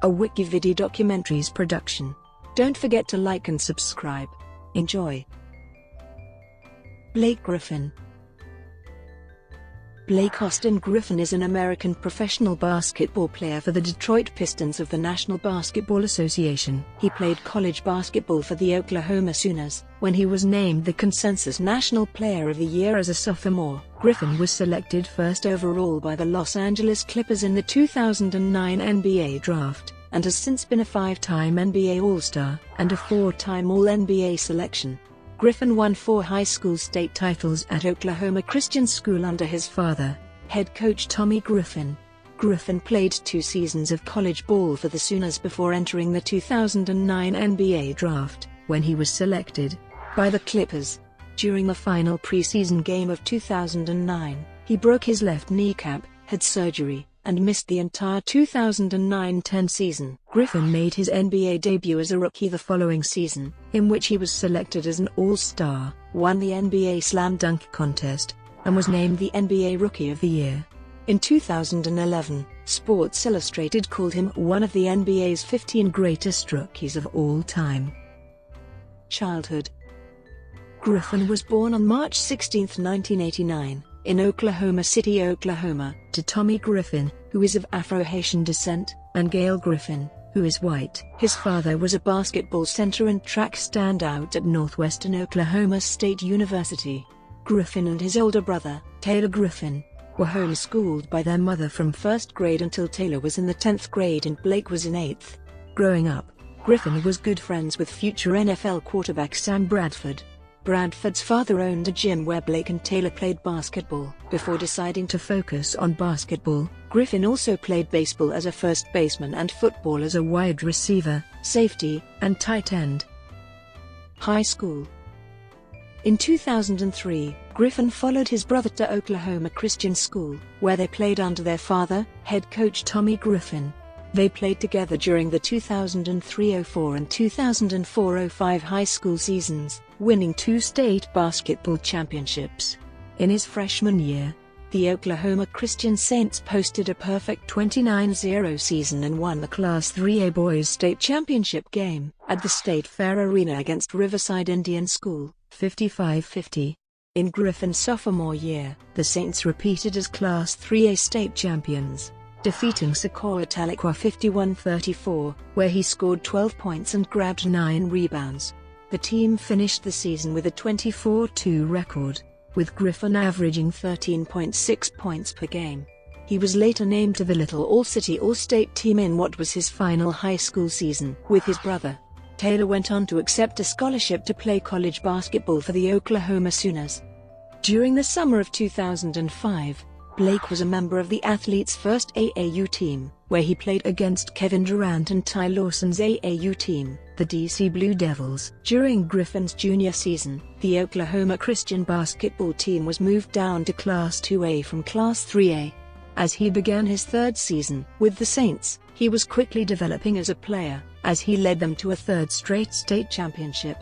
a WikiVidi documentaries production. Don't forget to like and subscribe. Enjoy. Blake Griffin. Blake Austin Griffin is an American professional basketball player for the Detroit Pistons of the National Basketball Association. He played college basketball for the Oklahoma Sooners. When he was named the consensus National Player of the Year as a sophomore, Griffin was selected first overall by the Los Angeles Clippers in the 2009 NBA Draft, and has since been a 5-time NBA All-Star and a 4-time All-NBA selection. Griffin won 4 high school state titles at Oklahoma Christian School under his father, head coach Tommy Griffin. Griffin played 2 seasons of college ball for the Sooners before entering the 2009 NBA Draft, when he was selected by the Clippers. During the final preseason game of 2009, he broke his left kneecap, had surgery, and missed the entire 2009-10 season. Griffin made his NBA debut as a rookie the following season, in which he was selected as an All-Star, won the NBA Slam Dunk Contest, and was named the NBA Rookie of the Year. In 2011, Sports Illustrated called him one of the NBA's 15 greatest rookies of all time. Childhood. Griffin was born on March 16, 1989. In Oklahoma City, Oklahoma, to Tommy Griffin, who is of Afro-Haitian descent, and Gail Griffin, who is white. His father was a basketball center and track standout at Northwestern Oklahoma State University. Griffin and his older brother, Taylor Griffin, were homeschooled by their mother from 1st grade until Taylor was in the 10th grade and Blake was in 8th. Growing up, Griffin was good friends with future NFL quarterback Sam Bradford. Bradford's father owned a gym where Blake and Taylor played basketball. Before deciding to focus on basketball, Griffin also played baseball as a first baseman and football as a wide receiver, safety, and tight end. High school. In 2003, Griffin followed his brother to Oklahoma Christian School, where they played under their father, head coach Tommy Griffin. They played together during the 2003-04 and 2004-05 high school seasons, winning 2 state basketball championships. In his freshman year, the Oklahoma Christian Saints posted a perfect 29-0 season and won the Class 3A Boys State Championship game at the State Fair Arena against Riverside Indian School, 55-50. In Griffin's sophomore year, the Saints repeated as Class 3A state champions, defeating Socorro Tahlequah 51-34, where he scored 12 points and grabbed 9 rebounds. The team finished the season with a 24-2 record, with Griffin averaging 13.6 points per game. He was later named to the Little All-City All-State team in what was his final high school season. With his brother, Taylor went on to accept a scholarship to play college basketball for the Oklahoma Sooners. During the summer of 2005, Blake was a member of the athletes' first AAU team, where he played against Kevin Durant and Ty Lawson's AAU team, the DC Blue Devils. During Griffin's junior season, the Oklahoma Christian basketball team was moved down to Class 2A from Class 3A. As he began his 3rd season with the Saints, he was quickly developing as a player, as he led them to a 3rd straight state championship.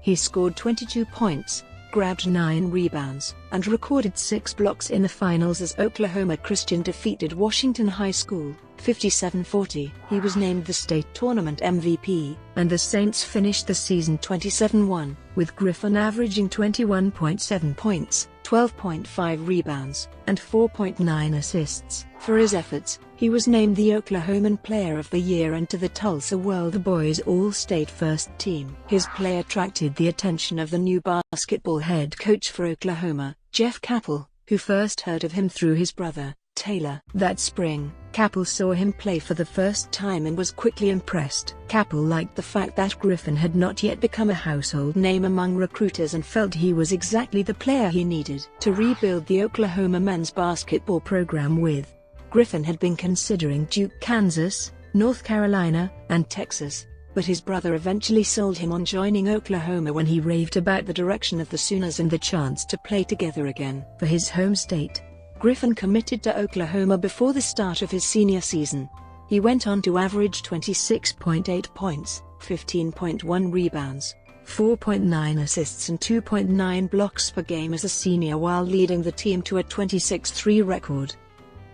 He scored 22 points, grabbed 9 rebounds, and recorded 6 blocks in the finals as Oklahoma Christian defeated Washington High School, 57-40. He was named the state tournament MVP, and the Saints finished the season 27-1, with Griffin averaging 21.7 points, 12.5 rebounds, and 4.9 assists. For his efforts, he was named the Oklahoman Player of the Year and to the Tulsa World Boys All-State First Team. His play attracted the attention of the new basketball head coach for Oklahoma, Jeff Capel, who first heard of him through his brother, Taylor. That spring, Capel saw him play for the first time and was quickly impressed. Capel liked the fact that Griffin had not yet become a household name among recruiters and felt he was exactly the player he needed to rebuild the Oklahoma men's basketball program with. Griffin had been considering Duke, Kansas, North Carolina, and Texas, but his brother eventually sold him on joining Oklahoma when he raved about the direction of the Sooners and the chance to play together again for his home state. Griffin committed to Oklahoma before the start of his senior season. He went on to average 26.8 points, 15.1 rebounds, 4.9 assists and 2.9 blocks per game as a senior while leading the team to a 26-3 record.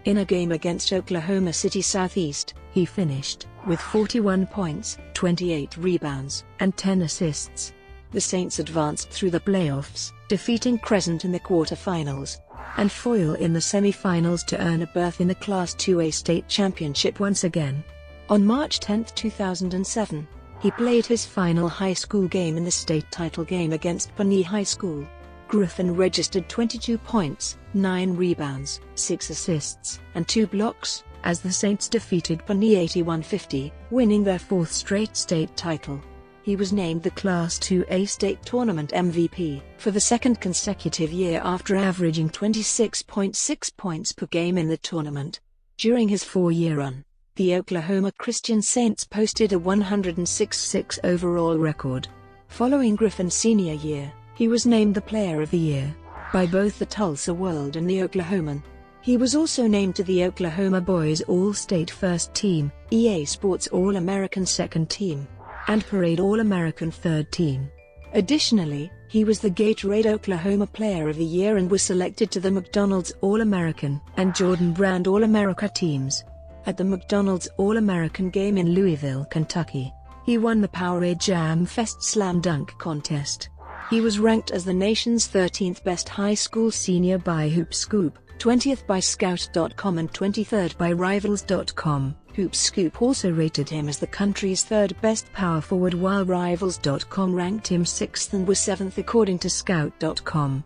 In a game against Oklahoma City Southeast, He finished with 41 points, 28 rebounds, and 10 assists. The Saints advanced through the playoffs, defeating Crescent in the quarterfinals and Foyle in the semifinals to earn a berth in the Class 2A state championship once again. On March 10, 2007, he played his final high school game in the state title game against Pawnee High School. Griffin registered 22 points, 9 rebounds, 6 assists, and 2 blocks, as the Saints defeated Pawnee 81-50, winning their 4th straight state title. He was named the Class 2A State Tournament MVP for the 2nd consecutive year after averaging 26.6 points per game in the tournament. During his 4-year run, the Oklahoma Christian Saints posted a 106-6 overall record. Following Griffin's senior year, he was named the Player of the Year by both the Tulsa World and the Oklahoman. He was also named to the Oklahoma Boys All-State First Team, EA Sports All-American Second Team, and Parade All-American Third Team. Additionally, he was the Gatorade Oklahoma Player of the Year and was selected to the McDonald's All-American and Jordan Brand All-America teams. At the McDonald's All-American game in Louisville, Kentucky, he won the Powerade Jam Fest Slam Dunk Contest. He was ranked as the nation's 13th best high school senior by Hoop Scoop, 20th by Scout.com and 23rd by Rivals.com. Hoop Scoop also rated him as the country's 3rd best power forward, while Rivals.com ranked him 6th and was 7th according to Scout.com.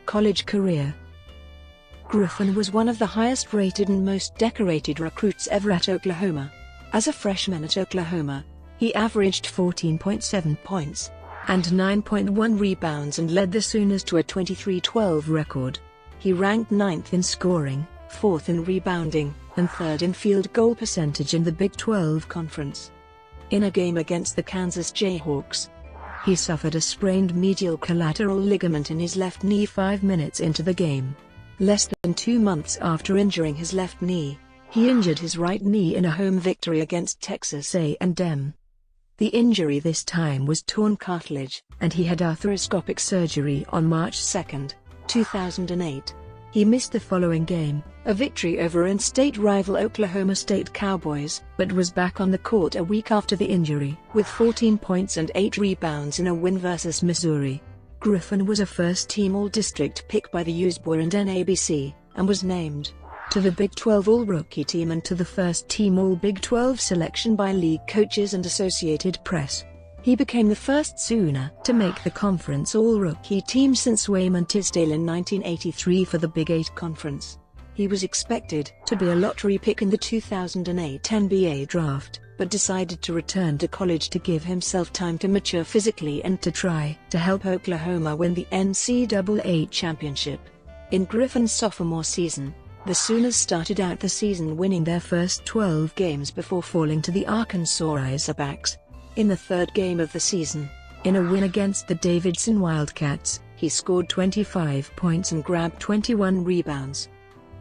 College career. Griffin was one of the highest rated and most decorated recruits ever at Oklahoma. As a freshman at Oklahoma, he averaged 14.7 points and 9.1 rebounds and led the Sooners to a 23-12 record. He ranked 9th in scoring, 4th in rebounding, and 3rd in field goal percentage in the Big 12 Conference. In a game against the Kansas Jayhawks, he suffered a sprained medial collateral ligament in his left knee 5 minutes into the game. Less than 2 months after injuring his left knee, he injured his right knee in a home victory against Texas A&M. The injury this time was torn cartilage, and he had arthroscopic surgery on March 2, 2008. He missed the following game, a victory over in-state rival Oklahoma State Cowboys, but was back on the court a week after the injury, with 14 points and 8 rebounds in a win versus Missouri. Griffin was a first-team All-District pick by the USB and NABC, and was named to the Big 12 All-Rookie team and to the first-team All-Big 12 selection by league coaches and Associated Press. He became the first Sooner to make the conference All-Rookie team since Wayman Tisdale in 1983 for the Big 8 Conference. He was expected to be a lottery pick in the 2008 NBA draft, but decided to return to college to give himself time to mature physically and to try to help Oklahoma win the NCAA championship. In Griffin's sophomore season, the Sooners started out the season winning their first 12 games before falling to the Arkansas Razorbacks. In the 3rd game of the season, in a win against the Davidson Wildcats, he scored 25 points and grabbed 21 rebounds.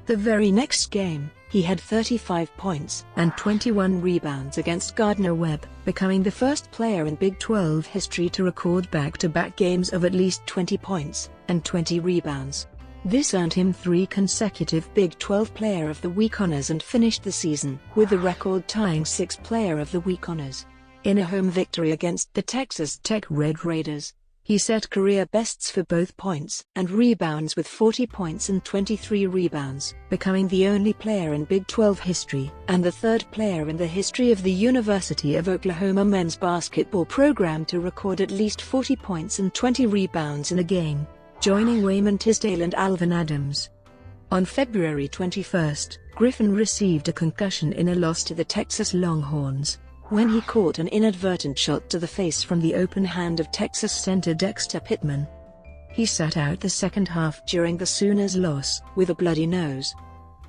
The very next game, he had 35 points and 21 rebounds against Gardner-Webb, becoming the first player in Big 12 history to record back-to-back games of at least 20 points and 20 rebounds. This earned him 3 consecutive Big 12 Player of the Week honors and finished the season with the record-tying 6th Player of the Week honors. In a home victory against the Texas Tech Red Raiders, he set career bests for both points and rebounds with 40 points and 23 rebounds, becoming the only player in Big 12 history and the 3rd player in the history of the University of Oklahoma men's basketball program to record at least 40 points and 20 rebounds in a game, joining Wayman Tisdale and Alvin Adams. On February 21, Griffin received a concussion in a loss to the Texas Longhorns, when he caught an inadvertent shot to the face from the open hand of Texas center Dexter Pittman. He sat out the second half during the Sooners' loss with a bloody nose.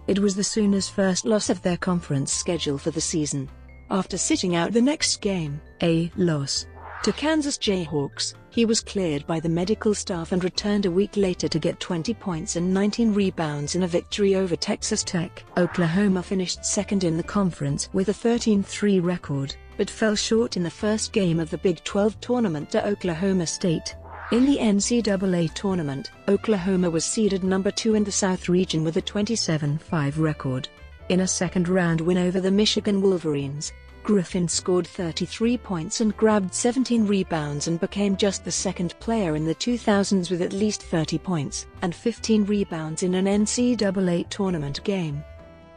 It was the Sooners' first loss of their conference schedule for the season. After sitting out the next game, a loss to Kansas Jayhawks, he was cleared by the medical staff and returned a week later to get 20 points and 19 rebounds in a victory over Texas Tech. Oklahoma finished 2nd in the conference with a 13-3 record, but fell short in the first game of the Big 12 tournament to Oklahoma State. In the NCAA tournament, Oklahoma was seeded number 2 in the South region with a 27-5 record. In a second-round win over the Michigan Wolverines, Griffin scored 33 points and grabbed 17 rebounds and became just the second player in the 2000s with at least 30 points and 15 rebounds in an NCAA tournament game.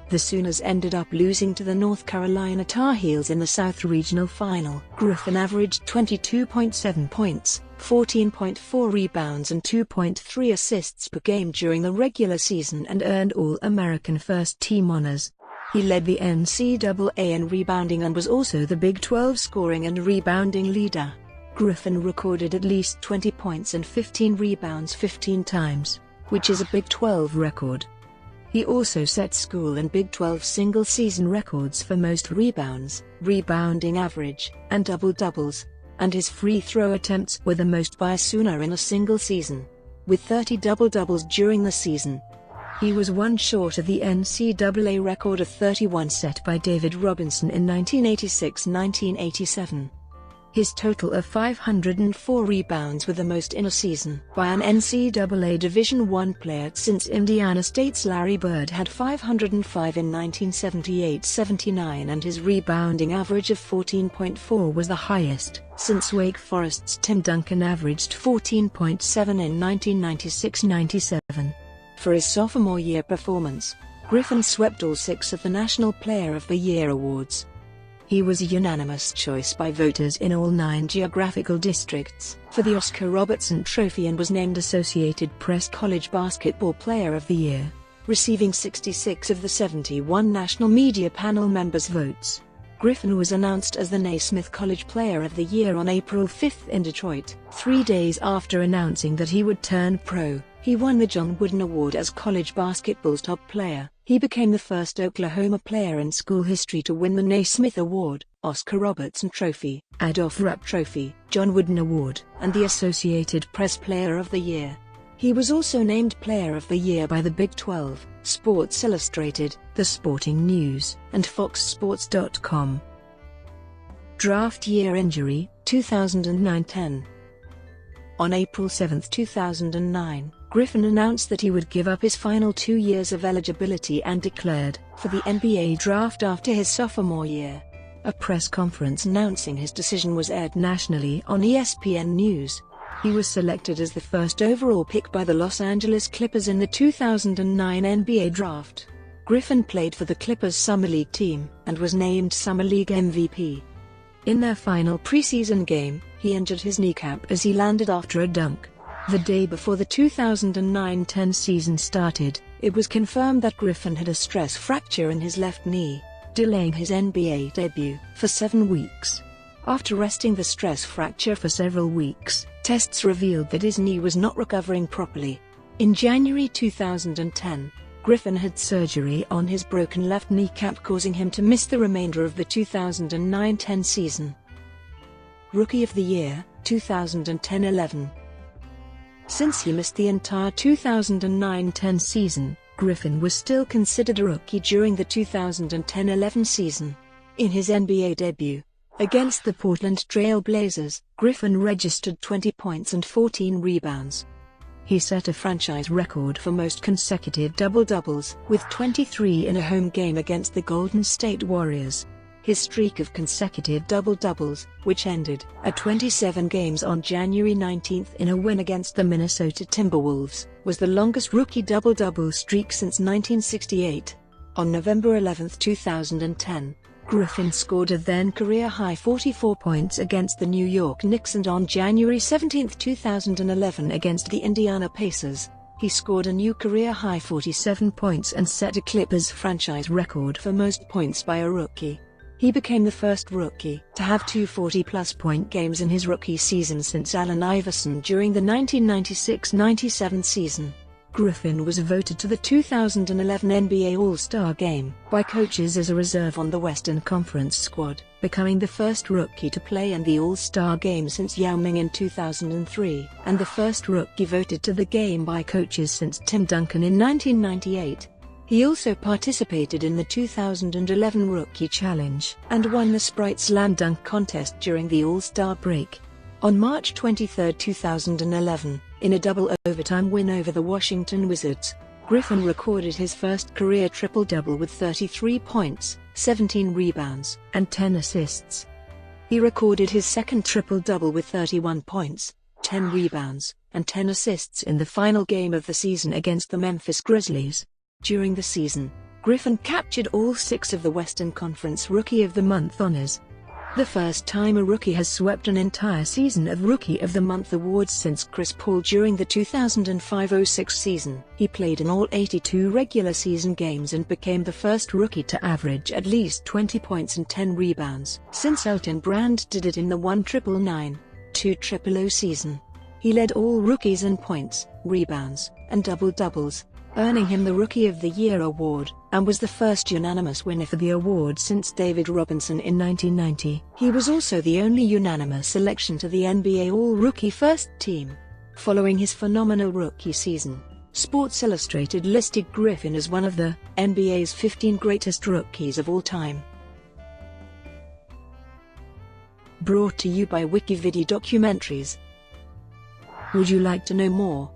The Sooners ended up losing to the North Carolina Tar Heels in the South Regional Final. Griffin averaged 22.7 points, 14.4 rebounds and 2.3 assists per game during the regular season and earned All-American First-Team honors. He led the NCAA in rebounding and was also the Big 12 scoring and rebounding leader. Griffin recorded at least 20 points and 15 rebounds 15 times, which is a Big 12 record. He also set school and Big 12 single-season records for most rebounds, rebounding average, and double-doubles, and his free throw attempts were the most by a Sooner in a single season, with 30 double-doubles during the season. He was one short of the NCAA record of 31 set by David Robinson in 1986-1987. His total of 504 rebounds were the most in a season by an NCAA Division I player since Indiana State's Larry Bird had 505 in 1978-79, and his rebounding average of 14.4 was the highest since Wake Forest's Tim Duncan averaged 14.7 in 1996-97. For his sophomore year performance, Griffin swept all 6 of the National Player of the Year awards. He was a unanimous choice by voters in all 9 geographical districts for the Oscar Robertson Trophy and was named Associated Press College Basketball Player of the Year, receiving 66 of the 71 National Media Panel members' votes. Griffin was announced as the Naismith College Player of the Year on April 5 in Detroit. 3 days after announcing that he would turn pro, he won the John Wooden Award as college basketball's top player. He became the first Oklahoma player in school history to win the Naismith Award, Oscar Robertson Trophy, Adolph Rupp Trophy, John Wooden Award, and the Associated Press Player of the Year. He was also named Player of the Year by the Big 12, Sports Illustrated, The Sporting News, and FoxSports.com. Draft year injury, 2009-10. On April 7, 2009, Griffin announced that he would give up his final 2 years of eligibility and declared for the NBA draft after his sophomore year. A press conference announcing his decision was aired nationally on ESPN News. He was selected as the first overall pick by the Los Angeles Clippers in the 2009 NBA draft. Griffin played for the Clippers Summer League team and was named Summer League MVP. In their final preseason game, he injured his kneecap as he landed after a dunk. The day before the 2009-10 season started, it was confirmed that Griffin had a stress fracture in his left knee, delaying his NBA debut for 7 weeks. After resting the stress fracture for several weeks, tests revealed that his knee was not recovering properly. In January 2010, Griffin had surgery on his broken left kneecap, causing him to miss the remainder of the 2009-10 season. Rookie of the Year, 2010-11. Since he missed the entire 2009-10 season, Griffin was still considered a rookie during the 2010-11 season. In his NBA debut, against the Portland Trail Blazers, Griffin registered 20 points and 14 rebounds. He set a franchise record for most consecutive double-doubles, with 23 in a home game against the Golden State Warriors. His streak of consecutive double-doubles, which ended at 27 games on January 19 in a win against the Minnesota Timberwolves, was the longest rookie double-double streak since 1968. On November 11, 2010, Griffin scored a then-career-high 44 points against the New York Knicks, and on January 17, 2011 against the Indiana Pacers, he scored a new career-high 47 points and set a Clippers franchise record for most points by a rookie. He became the first rookie to have 2 40-plus point games in his rookie season since Allen Iverson during the 1996-97 season. Griffin was voted to the 2011 NBA All-Star Game by coaches as a reserve on the Western Conference squad, becoming the first rookie to play in the All-Star Game since Yao Ming in 2003, and the first rookie voted to the game by coaches since Tim Duncan in 1998. He also participated in the 2011 Rookie Challenge and won the Sprite Slam Dunk contest during the All-Star break. On March 23, 2011, in a double overtime win over the Washington Wizards, Griffin recorded his first career triple-double with 33 points, 17 rebounds, and 10 assists. He recorded his second triple-double with 31 points, 10 rebounds, and 10 assists in the final game of the season against the Memphis Grizzlies. During the season, Griffin captured all 6 of the Western Conference Rookie of the Month honors. The first time a rookie has swept an entire season of Rookie of the Month awards since Chris Paul during the 2005-06 season. He played in all 82 regular season games and became the first rookie to average at least 20 points and 10 rebounds since Elton Brand did it in the 1999-2000 season. He led all rookies in points, rebounds, and double-doubles, earning him the Rookie of the Year award, and was the first unanimous winner for the award since David Robinson in 1990. He was also the only unanimous selection to the NBA All-Rookie First Team. Following his phenomenal rookie season, Sports Illustrated listed Griffin as one of the NBA's 15 greatest rookies of all time. Brought to you by WikiVidi Documentaries. Would you like to know more?